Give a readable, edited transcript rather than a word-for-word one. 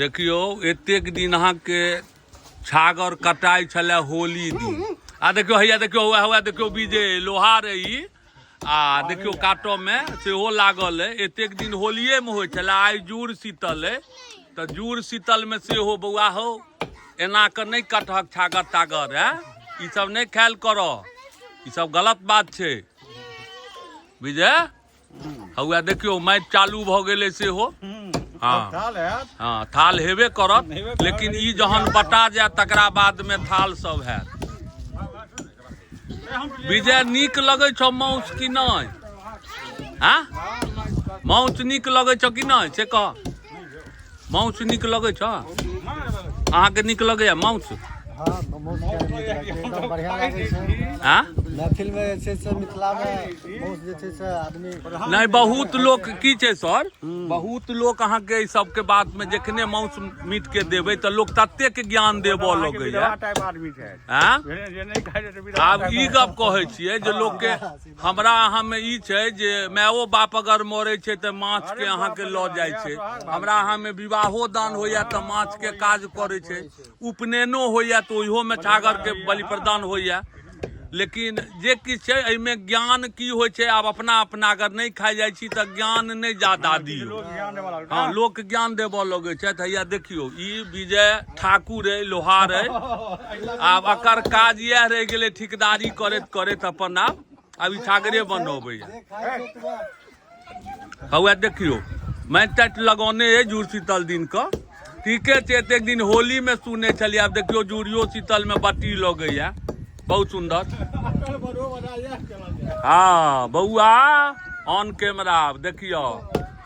देखियो एतेक दिन अहाँ के छागर कटाई छले होली दिन आ देखियो हैया देखियो हुआ देखियो बीजे लोहार ई आ देखियो काटो में सेहो लागल है एतेक दिन होलिये में होय छले आइ जुड़ शीतल है तो जुड़ शीतल में सेहो बौआ हो एना के नहीं कटहक छागर तागर है ई सब नहीं खायल करो ई सब गलत बात छे विजय हुआ देखियो मैच चालू भ गेले सेहो हाँ थाल हेबे करत लेकिन ई जहन बटा जाए तकरा बाद में थाल सब है विजय नीक लगे छो माउस कि नहीं हाँ माउस नीक लगे छो कि नहीं से कह माउस नीक लगे छो अहाँ के नीक लगे माउस मैथिल में मिथिला में आदमी नहीं बहुत लोग की छे सर बहुत लोग अहाँ के सब के बात में जखने मांस मीट के देवे तो लोग तत्ते के ज्ञान देबो लगे आब ई गप कहे छिए जे लोग के हमरा अहाँ में ई छे जे मायो बाप अगर मरे छे तो माछ के अहाँ के ल जाय छे हमरा अहाँ में विवाहो दान होया तो माछ के काज करे छे उपनयनो होया तो ओहो में छागर के बलि प्रदान होया लेकिन जे किछ है एहिमे ज्ञान की होय छे आब अपना अपना अगर नहीं खाई जाय छी त ज्ञान नहीं ज्यादा दियो हाँ लोक ज्ञान देबो लगे छे हैया देखियो ई विजय ठाकुर है लोहार है आब अकर काज यह रह गेले ठेकेदारी करत करत अपन अब ई छागरे बनबे हुआ देखियो मैं टट लगौने है जुड़ शीतल दिन का ठीके छे एक दिन होली में सुने चलिए अब देखियो जुड़ियो शीतल में बत्ती लगे है बहुत सुंदर हाँ बउआ ऑन कैमरा देखियो